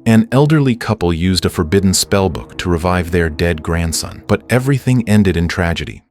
An elderly couple used a forbidden spellbook to revive their dead grandson, but everything ended in tragedy.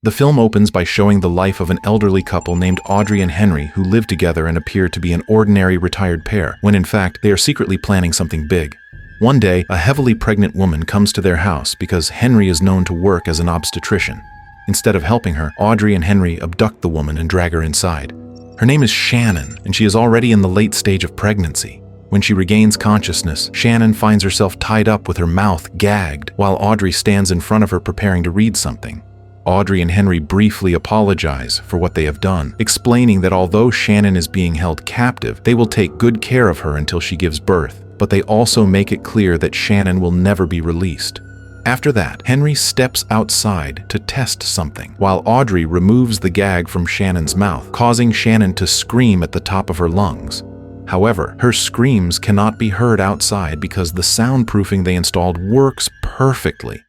The film opens by showing the life of an elderly couple named Audrey and Henry who live together and appear to be an ordinary retired pair, when in fact they are secretly planning something big. One day, a heavily pregnant woman comes to their house because Henry is known to work as an obstetrician. Instead of helping her, Audrey and Henry abduct the woman and drag her inside. Her name is Shannon, and she is already in the late stage of pregnancy. When she regains consciousness, Shannon finds herself tied up with her mouth gagged, while Audrey stands in front of her preparing to read something. Audrey and Henry briefly apologize for what they have done, explaining that although Shannon is being held captive, they will take good care of her until she gives birth, but they also make it clear that Shannon will never be released. After that, Henry steps outside to test something, while Audrey removes the gag from Shannon's mouth, causing Shannon to scream at the top of her lungs. However, her screams cannot be heard outside because the soundproofing they installed works perfectly.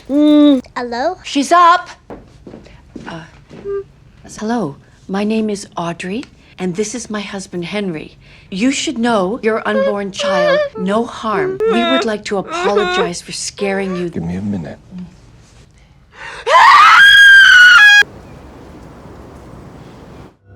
Hello? She's up! Hello, my name is Audrey, and this is my husband Henry. You should know your unborn child, no harm. We would like to apologize for scaring you. Give me a minute.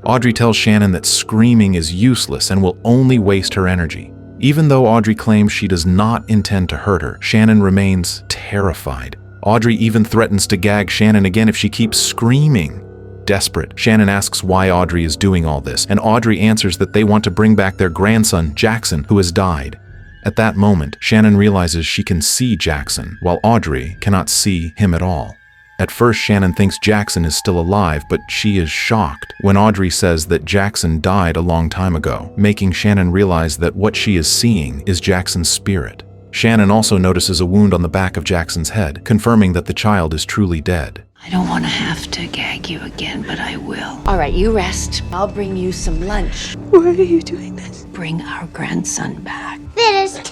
Audrey tells Shannon that screaming is useless and will only waste her energy. Even though Audrey claims she does not intend to hurt her, Shannon remains terrified. Audrey even threatens to gag Shannon again if she keeps screaming. Desperate, Shannon asks why Audrey is doing all this, and Audrey answers that they want to bring back their grandson, Jackson, who has died. At that moment, Shannon realizes she can see Jackson, while Audrey cannot see him at all. At first, Shannon thinks Jackson is still alive, but she is shocked when Audrey says that Jackson died a long time ago, making Shannon realize that what she is seeing is Jackson's spirit. Shannon also notices a wound on the back of Jackson's head, confirming that the child is truly dead. I don't want to have to gag you again, but I will. All right, you rest. I'll bring you some lunch. Why are you doing this? Bring our grandson back. Finished.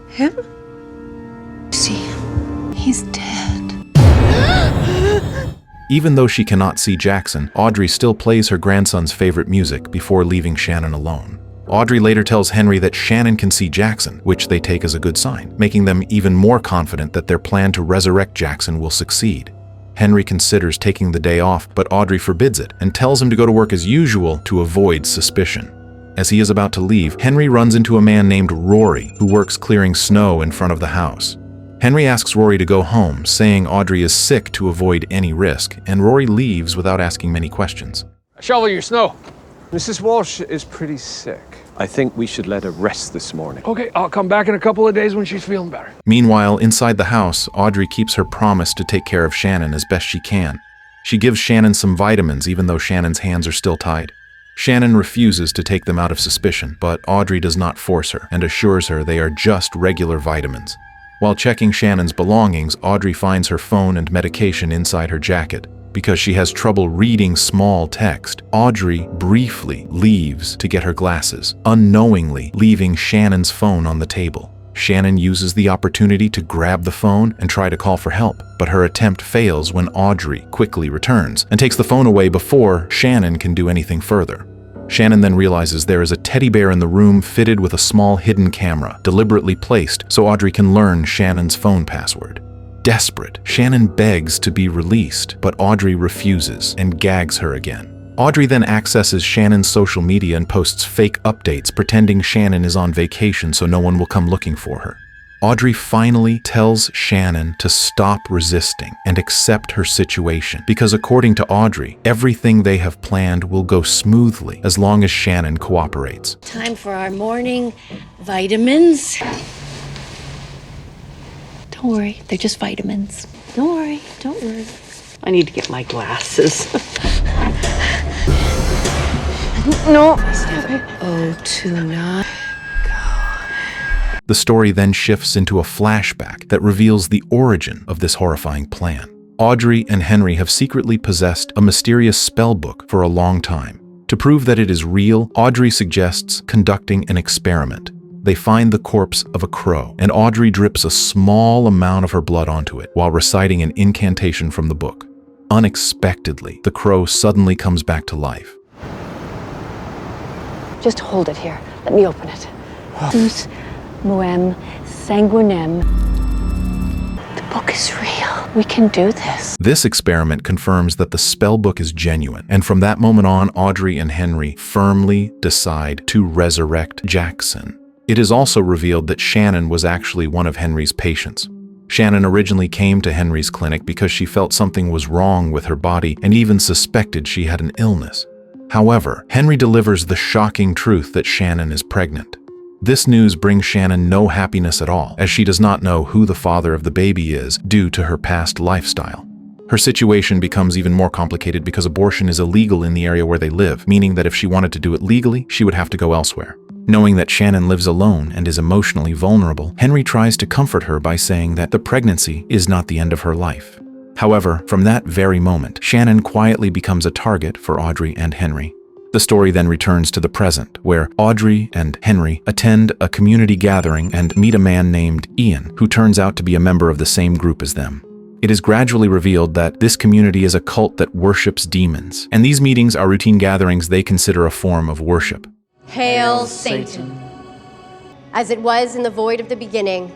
Him? See, he's dead. Even though she cannot see Jackson, Audrey still plays her grandson's favorite music before leaving Shannon alone. Audrey later tells Henry that Shannon can see Jackson, which they take as a good sign, making them even more confident that their plan to resurrect Jackson will succeed. Henry considers taking the day off, but Audrey forbids it and tells him to go to work as usual to avoid suspicion. As he is about to leave, Henry runs into a man named Rory, who works clearing snow in front of the house. Henry asks Rory to go home, saying Audrey is sick to avoid any risk, and Rory leaves without asking many questions. Shovel your snow. Mrs. Walsh is pretty sick. I think we should let her rest this morning. Okay, I'll come back in a couple of days when she's feeling better. Meanwhile, inside the house, Audrey keeps her promise to take care of Shannon as best she can. She gives Shannon some vitamins even though Shannon's hands are still tied. Shannon refuses to take them out of suspicion, but Audrey does not force her and assures her they are just regular vitamins. While checking Shannon's belongings, Audrey finds her phone and medication inside her jacket. Because she has trouble reading small text, Audrey briefly leaves to get her glasses, unknowingly leaving Shannon's phone on the table. Shannon uses the opportunity to grab the phone and try to call for help, but her attempt fails when Audrey quickly returns and takes the phone away before Shannon can do anything further. Shannon then realizes there is a teddy bear in the room fitted with a small hidden camera, deliberately placed so Audrey can learn Shannon's phone password. Desperate, Shannon begs to be released, but Audrey refuses and gags her again. Audrey then accesses Shannon's social media and posts fake updates pretending Shannon is on vacation so no one will come looking for her. Audrey finally tells Shannon to stop resisting and accept her situation because according to Audrey, everything they have planned will go smoothly as long as Shannon cooperates. Time for our morning vitamins. Don't worry, they're just vitamins. Don't worry, don't worry. I need to get my glasses. No. 029. The story then shifts into a flashback that reveals the origin of this horrifying plan. Audrey and Henry have secretly possessed a mysterious spellbook for a long time. To prove that it is real, Audrey suggests conducting an experiment. They find the corpse of a crow, and Audrey drips a small amount of her blood onto it while reciting an incantation from the book. Unexpectedly, the crow suddenly comes back to life. Just hold it here. Let me open it. Sus moem sanguinem. The book is real. We can do this. This experiment confirms that the spellbook is genuine, and from that moment on, Audrey and Henry firmly decide to resurrect Jackson. It is also revealed that Shannon was actually one of Henry's patients. Shannon originally came to Henry's clinic because she felt something was wrong with her body and even suspected she had an illness. However, Henry delivers the shocking truth that Shannon is pregnant. This news brings Shannon no happiness at all, as she does not know who the father of the baby is due to her past lifestyle. Her situation becomes even more complicated because abortion is illegal in the area where they live, meaning that if she wanted to do it legally, she would have to go elsewhere. Knowing that Shannon lives alone and is emotionally vulnerable, Henry tries to comfort her by saying that the pregnancy is not the end of her life. However, from that very moment, Shannon quietly becomes a target for Audrey and Henry. The story then returns to the present, where Audrey and Henry attend a community gathering and meet a man named Ian, who turns out to be a member of the same group as them. It is gradually revealed that this community is a cult that worships demons, and these meetings are routine gatherings they consider a form of worship. Hail Satan. As it was in the void of the beginning.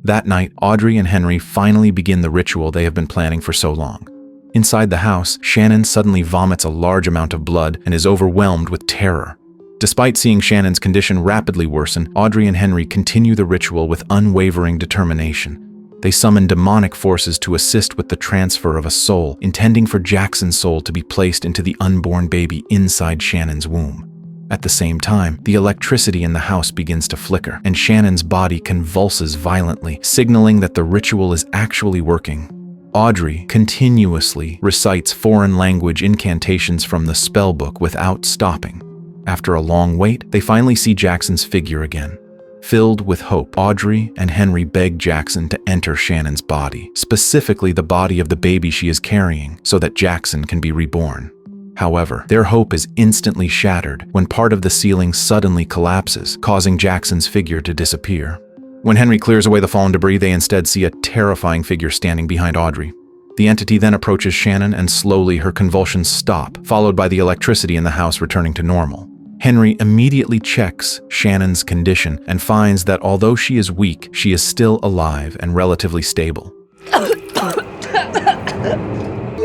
That night, Audrey and Henry finally begin the ritual they have been planning for so long. Inside the house, Shannon suddenly vomits a large amount of blood and is overwhelmed with terror. Despite seeing Shannon's condition rapidly worsen, Audrey and Henry continue the ritual with unwavering determination. They summon demonic forces to assist with the transfer of a soul, intending for Jackson's soul to be placed into the unborn baby inside Shannon's womb. At the same time, the electricity in the house begins to flicker, and Shannon's body convulses violently, signaling that the ritual is actually working. Audrey continuously recites foreign language incantations from the spellbook without stopping. After a long wait, they finally see Jackson's figure again. Filled with hope, Audrey and Henry beg Jackson to enter Shannon's body, specifically the body of the baby she is carrying, so that Jackson can be reborn. However, their hope is instantly shattered when part of the ceiling suddenly collapses, causing Jackson's figure to disappear. When Henry clears away the fallen debris, they instead see a terrifying figure standing behind Audrey. The entity then approaches Shannon, and slowly her convulsions stop, followed by the electricity in the house returning to normal. Henry immediately checks Shannon's condition and finds that although she is weak, she is still alive and relatively stable. You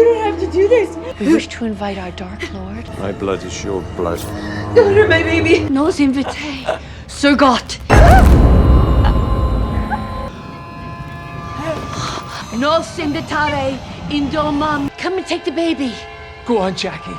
don't have to do this. We wish to invite our Dark Lord. My blood is your blood. Don't hurt my baby. Nos invite, Sir Gott. Nos invitare in domam. Come and take the baby. Go on, Jackie.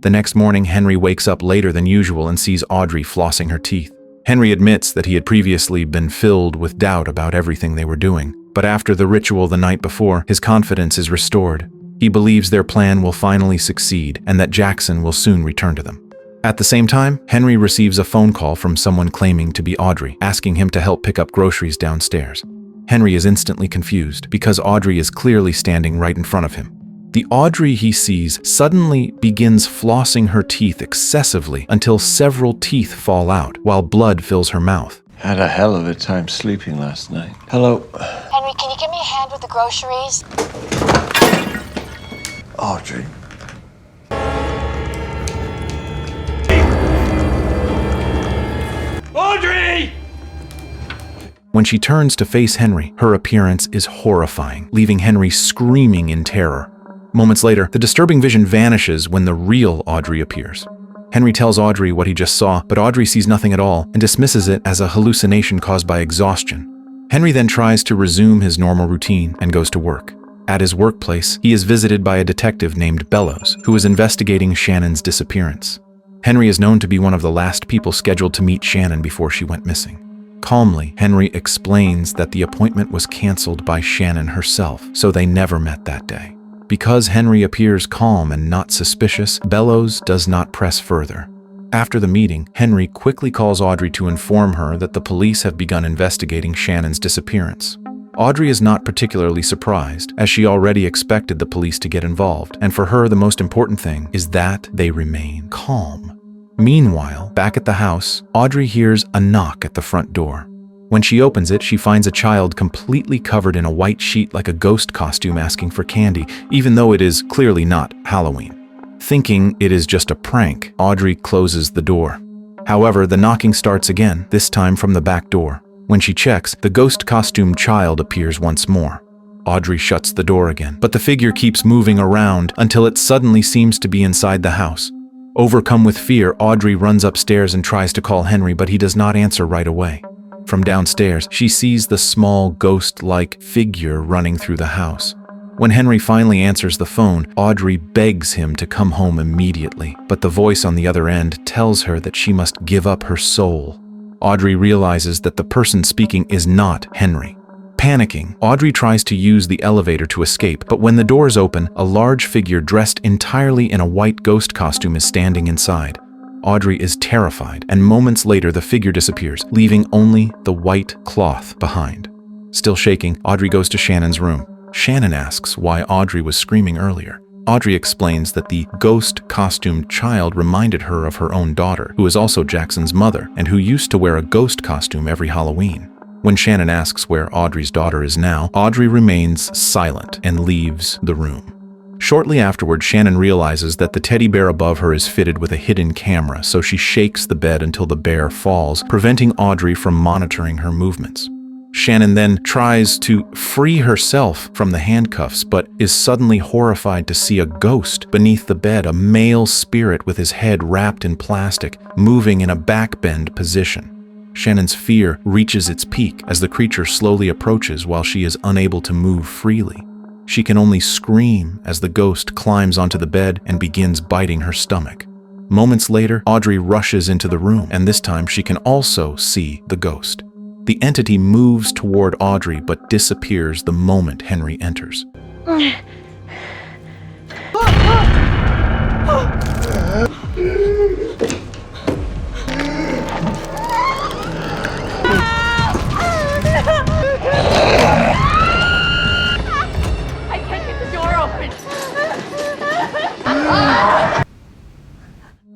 The next morning, Henry wakes up later than usual and sees Audrey flossing her teeth. Henry admits that he had previously been filled with doubt about everything they were doing, but after the ritual the night before, his confidence is restored. He believes their plan will finally succeed and that Jackson will soon return to them. At the same time, Henry receives a phone call from someone claiming to be Audrey, asking him to help pick up groceries downstairs. Henry is instantly confused because Audrey is clearly standing right in front of him. The Audrey he sees suddenly begins flossing her teeth excessively until several teeth fall out while blood fills her mouth. Had a hell of a time sleeping last night. Hello. Henry, can you give me a hand with the groceries? Audrey. Audrey! When she turns to face Henry, her appearance is horrifying, leaving Henry screaming in terror. Moments later, the disturbing vision vanishes when the real Audrey appears. Henry tells Audrey what he just saw, but Audrey sees nothing at all and dismisses it as a hallucination caused by exhaustion. Henry then tries to resume his normal routine and goes to work. At his workplace, he is visited by a detective named Bellows, who is investigating Shannon's disappearance. Henry is known to be one of the last people scheduled to meet Shannon before she went missing. Calmly, Henry explains that the appointment was canceled by Shannon herself, so they never met that day. Because Henry appears calm and not suspicious, Bellows does not press further. After the meeting, Henry quickly calls Audrey to inform her that the police have begun investigating Shannon's disappearance. Audrey is not particularly surprised, as she already expected the police to get involved, and for her the most important thing is that they remain calm. Meanwhile, back at the house, Audrey hears a knock at the front door. When she opens it, she finds a child completely covered in a white sheet like a ghost costume asking for candy, even though it is clearly not Halloween. Thinking it is just a prank, Audrey closes the door. However, the knocking starts again, this time from the back door. When she checks, the ghost costume child appears once more. Audrey shuts the door again, but the figure keeps moving around until it suddenly seems to be inside the house. Overcome with fear, Audrey runs upstairs and tries to call Henry, but he does not answer right away. From downstairs, she sees the small ghost-like figure running through the house. When Henry finally answers the phone, Audrey begs him to come home immediately, but the voice on the other end tells her that she must give up her soul. Audrey realizes that the person speaking is not Henry. Panicking, Audrey tries to use the elevator to escape, but when the doors open, a large figure dressed entirely in a white ghost costume is standing inside. Audrey is terrified, and moments later the figure disappears, leaving only the white cloth behind. Still shaking, Audrey goes to Shannon's room. Shannon asks why Audrey was screaming earlier. Audrey explains that the ghost costume child reminded her of her own daughter, who is also Jackson's mother, and who used to wear a ghost costume every Halloween. When Shannon asks where Audrey's daughter is now, Audrey remains silent and leaves the room. Shortly afterward, Shannon realizes that the teddy bear above her is fitted with a hidden camera, so she shakes the bed until the bear falls, preventing Audrey from monitoring her movements. Shannon then tries to free herself from the handcuffs, but is suddenly horrified to see a ghost beneath the bed, a male spirit with his head wrapped in plastic, moving in a backbend position. Shannon's fear reaches its peak as the creature slowly approaches while she is unable to move freely. She can only scream as the ghost climbs onto the bed and begins biting her stomach. Moments later, Audrey rushes into the room, and this time she can also see the ghost. The entity moves toward Audrey but disappears the moment Henry enters.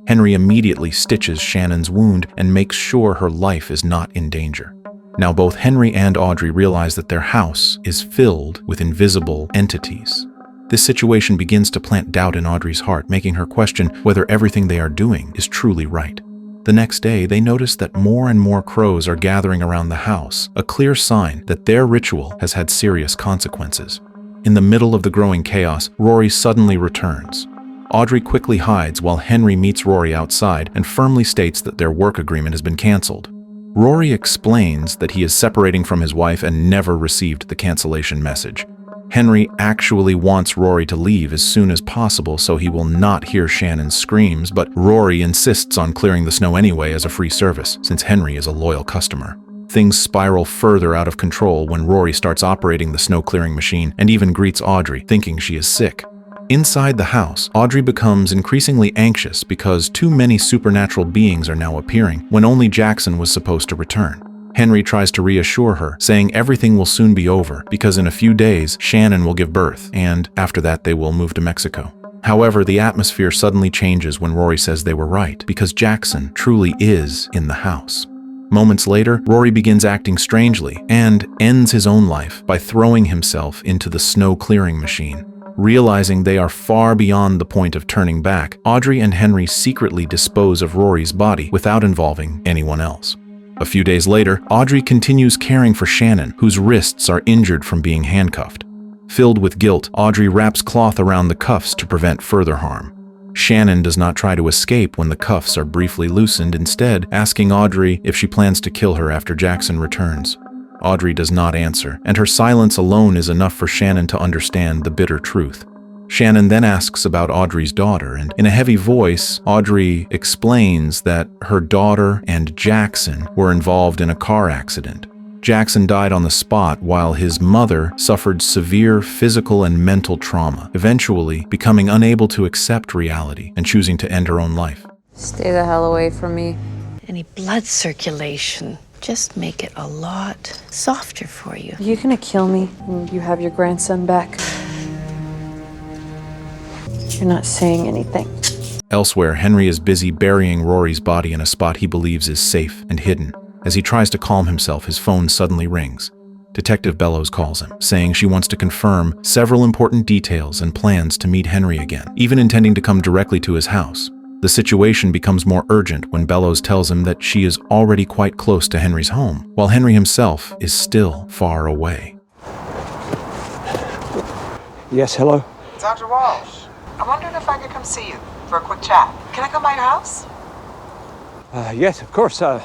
Henry immediately stitches Shannon's wound and makes sure her life is not in danger. Now both Henry and Audrey realize that their house is filled with invisible entities. This situation begins to plant doubt in Audrey's heart, making her question whether everything they are doing is truly right. The next day, they notice that more and more crows are gathering around the house, a clear sign that their ritual has had serious consequences. In the middle of the growing chaos, Rory suddenly returns. Audrey quickly hides while Henry meets Rory outside and firmly states that their work agreement has been canceled. Rory explains that he is separating from his wife and never received the cancellation message. Henry actually wants Rory to leave as soon as possible so he will not hear Shannon's screams, but Rory insists on clearing the snow anyway as a free service, since Henry is a loyal customer. Things spiral further out of control when Rory starts operating the snow clearing machine and even greets Audrey, thinking she is sick. Inside the house, Audrey becomes increasingly anxious because too many supernatural beings are now appearing when only Jackson was supposed to return. Henry tries to reassure her, saying everything will soon be over because in a few days, Shannon will give birth, and after that they will move to Mexico. However, the atmosphere suddenly changes when Rory says they were right, because Jackson truly is in the house. Moments later, Rory begins acting strangely and ends his own life by throwing himself into the snow clearing machine. Realizing they are far beyond the point of turning back, Audrey and Henry secretly dispose of Rory's body without involving anyone else. A few days later, Audrey continues caring for Shannon, whose wrists are injured from being handcuffed. Filled with guilt, Audrey wraps cloth around the cuffs to prevent further harm. Shannon does not try to escape when the cuffs are briefly loosened, instead asking Audrey if she plans to kill her after Jackson returns. Audrey does not answer, and her silence alone is enough for Shannon to understand the bitter truth. Shannon then asks about Audrey's daughter, and in a heavy voice, Audrey explains that her daughter and Jackson were involved in a car accident. Jackson died on the spot while his mother suffered severe physical and mental trauma, eventually becoming unable to accept reality and choosing to end her own life. Stay the hell away from me. Any blood circulation. Just make it a lot softer for you. You're gonna kill me when you have your grandson back. You're not saying anything. Elsewhere, Henry is busy burying Rory's body in a spot he believes is safe and hidden. As he tries to calm himself, his phone suddenly rings. Detective Bellows calls him, saying she wants to confirm several important details and plans to meet Henry again, even intending to come directly to his house. The situation becomes more urgent when Bellows tells him that she is already quite close to Henry's home, while Henry himself is still far away. Yes, hello? Dr. Walsh, I'm wondering if I could come see you for a quick chat. Can I come by your house? Yes, of course. I'm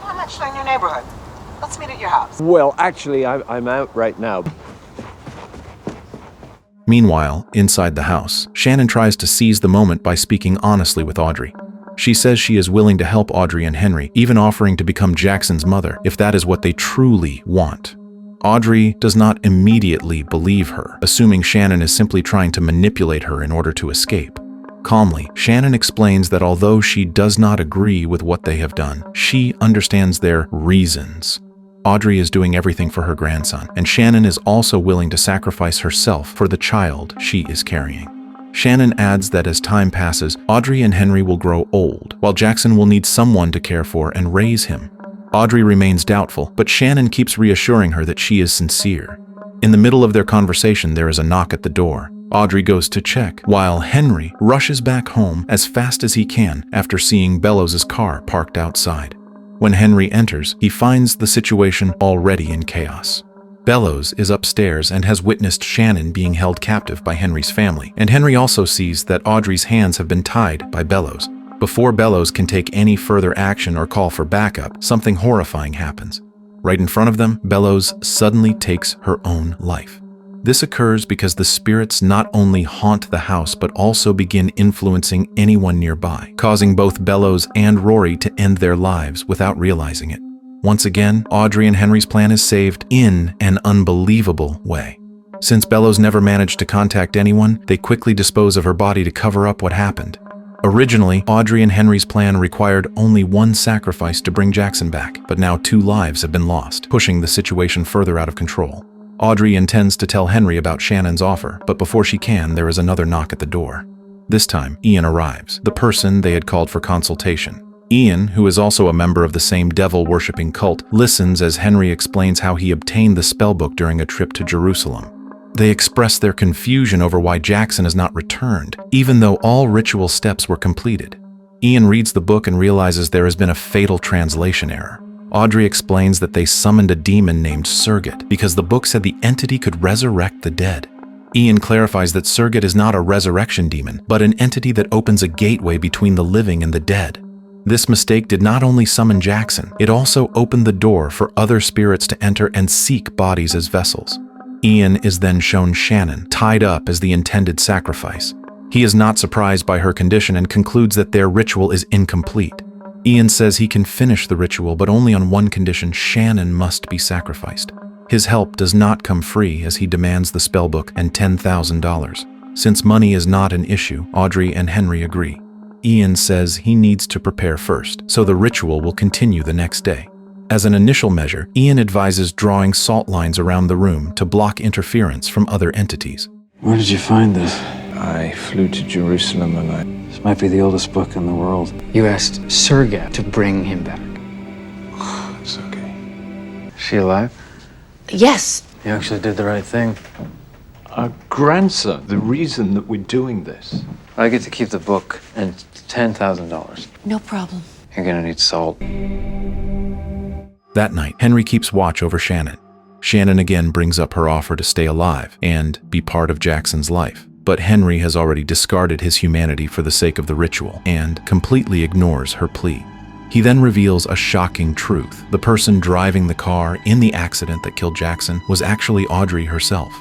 actually in your neighborhood. Let's meet at your house. Well, actually, I'm out right now. Meanwhile, inside the house, Shannon tries to seize the moment by speaking honestly with Audrey. She says she is willing to help Audrey and Henry, even offering to become Jackson's mother if that is what they truly want. Audrey does not immediately believe her, assuming Shannon is simply trying to manipulate her in order to escape. Calmly, Shannon explains that although she does not agree with what they have done, she understands their reasons. Audrey is doing everything for her grandson, and Shannon is also willing to sacrifice herself for the child she is carrying. Shannon adds that as time passes, Audrey and Henry will grow old, while Jackson will need someone to care for and raise him. Audrey remains doubtful, but Shannon keeps reassuring her that she is sincere. In the middle of their conversation, there is a knock at the door. Audrey goes to check, while Henry rushes back home as fast as he can after seeing Bellows' car parked outside. When Henry enters, he finds the situation already in chaos. Bellows is upstairs and has witnessed Shannon being held captive by Henry's family, and Henry also sees that Audrey's hands have been tied by Bellows. Before Bellows can take any further action or call for backup, something horrifying happens. Right in front of them, Bellows suddenly takes her own life. This occurs because the spirits not only haunt the house but also begin influencing anyone nearby, causing both Bellows and Rory to end their lives without realizing it. Once again, Audrey and Henry's plan is saved in an unbelievable way. Since Bellows never managed to contact anyone, they quickly dispose of her body to cover up what happened. Originally, Audrey and Henry's plan required only one sacrifice to bring Jackson back, but now 2 lives have been lost, pushing the situation further out of control. Audrey intends to tell Henry about Shannon's offer, but before she can, there is another knock at the door. This time, Ian arrives, the person they had called for consultation. Ian, who is also a member of the same devil-worshipping cult, listens as Henry explains how he obtained the spellbook during a trip to Jerusalem. They express their confusion over why Jackson has not returned, even though all ritual steps were completed. Ian reads the book and realizes there has been a fatal translation error. Audrey explains that they summoned a demon named Surrogate because the book said the entity could resurrect the dead. Ian clarifies that Surrogate is not a resurrection demon, but an entity that opens a gateway between the living and the dead. This mistake did not only summon Jackson, it also opened the door for other spirits to enter and seek bodies as vessels. Ian is then shown Shannon, tied up as the intended sacrifice. He is not surprised by her condition and concludes that their ritual is incomplete. Ian says he can finish the ritual, but only on one condition: Shannon must be sacrificed. His help does not come free, as he demands the spellbook and $10,000. Since money is not an issue, Audrey and Henry agree. Ian says he needs to prepare first, so the ritual will continue the next day. As an initial measure, Ian advises drawing salt lines around the room to block interference from other entities. Where did you find this? I flew to Jerusalem and This might be the oldest book in the world. You asked Surrogate to bring him back. It's okay. Is she alive? Yes. You actually did the right thing. Our grandson, the reason that we're doing this. I get to keep the book and $10,000. No problem. You're gonna need salt. That night, Henry keeps watch over Shannon. Shannon again brings up her offer to stay alive and be part of Jackson's life. But Henry has already discarded his humanity for the sake of the ritual and completely ignores her plea. He then reveals a shocking truth. The person driving the car in the accident that killed Jackson was actually Audrey herself.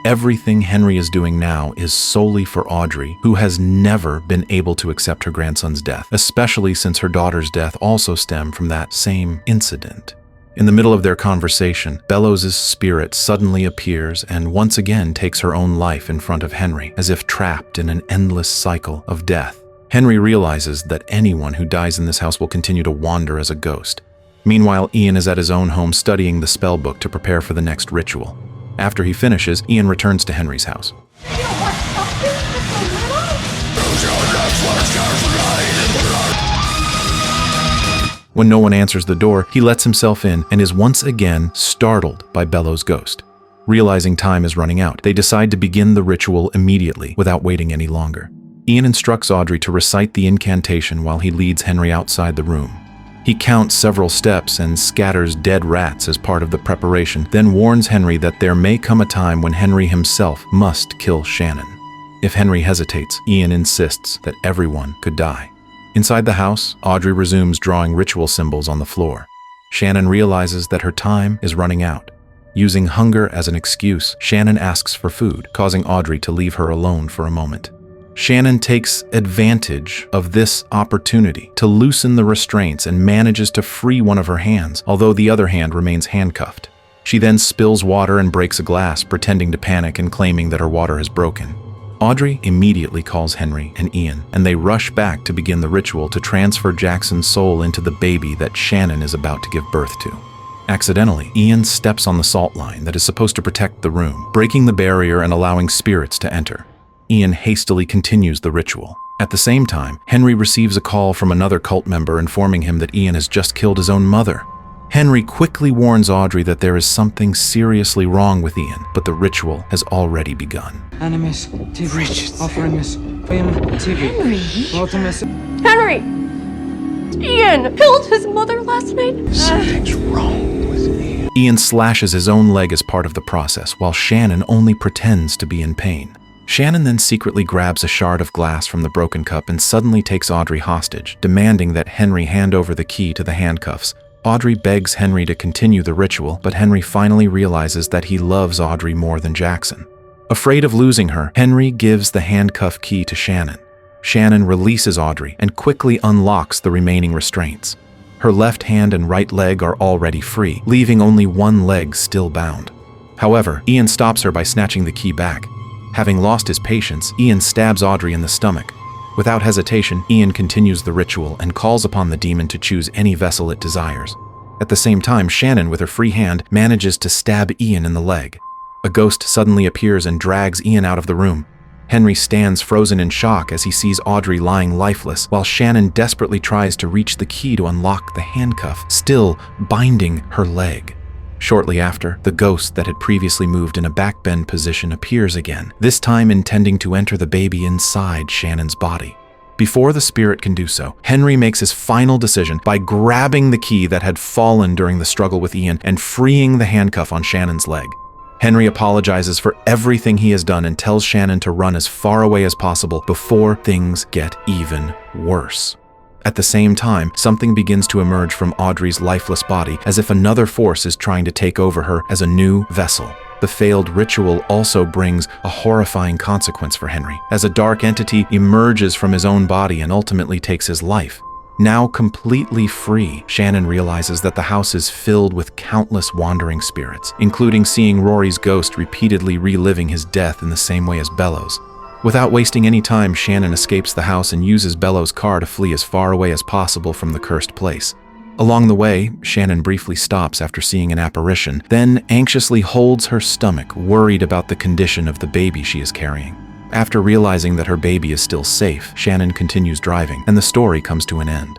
Everything Henry is doing now is solely for Audrey, who has never been able to accept her grandson's death, especially since her daughter's death also stemmed from that same incident. In the middle of their conversation, Bellows' spirit suddenly appears and once again takes her own life in front of Henry, as if trapped in an endless cycle of death. Henry realizes that anyone who dies in this house will continue to wander as a ghost. Meanwhile, Ian is at his own home studying the spellbook to prepare for the next ritual. After he finishes, Ian returns to Henry's house. When no one answers the door, he lets himself in and is once again startled by Bello's ghost. Realizing time is running out, they decide to begin the ritual immediately without waiting any longer. Ian instructs Audrey to recite the incantation while he leads Henry outside the room. He counts several steps and scatters dead rats as part of the preparation, then warns Henry that there may come a time when Henry himself must kill Shannon. If Henry hesitates, Ian insists that everyone could die. Inside the house, Audrey resumes drawing ritual symbols on the floor. Shannon realizes that her time is running out. Using hunger as an excuse, Shannon asks for food, causing Audrey to leave her alone for a moment. Shannon takes advantage of this opportunity to loosen the restraints and manages to free one of her hands, although the other hand remains handcuffed. She then spills water and breaks a glass, pretending to panic and claiming that her water is broken. Audrey immediately calls Henry and Ian, and they rush back to begin the ritual to transfer Jackson's soul into the baby that Shannon is about to give birth to. Accidentally, Ian steps on the salt line that is supposed to protect the room, breaking the barrier and allowing spirits to enter. Ian hastily continues the ritual. At the same time, Henry receives a call from another cult member informing him that Ian has just killed his own mother. Henry quickly warns Audrey that there is something seriously wrong with Ian, but the ritual has already begun. Animus, TV, offeringus, TV, Henry! Ian killed his mother last night. Something's wrong with me. Ian slashes his own leg as part of the process, while Shannon only pretends to be in pain. Shannon then secretly grabs a shard of glass from the broken cup and suddenly takes Audrey hostage, demanding that Henry hand over the key to the handcuffs. Audrey begs Henry to continue the ritual, but Henry finally realizes that he loves Audrey more than Jackson. Afraid of losing her, Henry gives the handcuff key to Shannon. Shannon releases Audrey and quickly unlocks the remaining restraints. Her left hand and right leg are already free, leaving only one leg still bound. However, Ian stops her by snatching the key back. Having lost his patience, Ian stabs Audrey in the stomach. Without hesitation, Ian continues the ritual and calls upon the demon to choose any vessel it desires. At the same time, Shannon, with her free hand, manages to stab Ian in the leg. A ghost suddenly appears and drags Ian out of the room. Henry stands frozen in shock as he sees Audrey lying lifeless, while Shannon desperately tries to reach the key to unlock the handcuff, still binding her leg. Shortly after, the ghost that had previously moved in a backbend position appears again, this time intending to enter the baby inside Shannon's body. Before the spirit can do so, Henry makes his final decision by grabbing the key that had fallen during the struggle with Ian and freeing the handcuff on Shannon's leg. Henry apologizes for everything he has done and tells Shannon to run as far away as possible before things get even worse. At the same time, something begins to emerge from Audrey's lifeless body, as if another force is trying to take over her as a new vessel. The failed ritual also brings a horrifying consequence for Henry, as a dark entity emerges from his own body and ultimately takes his life. Now completely free, Shannon realizes that the house is filled with countless wandering spirits, including seeing Rory's ghost repeatedly reliving his death in the same way as Bello's. Without wasting any time, Shannon escapes the house and uses Bello's car to flee as far away as possible from the cursed place. Along the way, Shannon briefly stops after seeing an apparition, then anxiously holds her stomach, worried about the condition of the baby she is carrying. After realizing that her baby is still safe, Shannon continues driving, and the story comes to an end.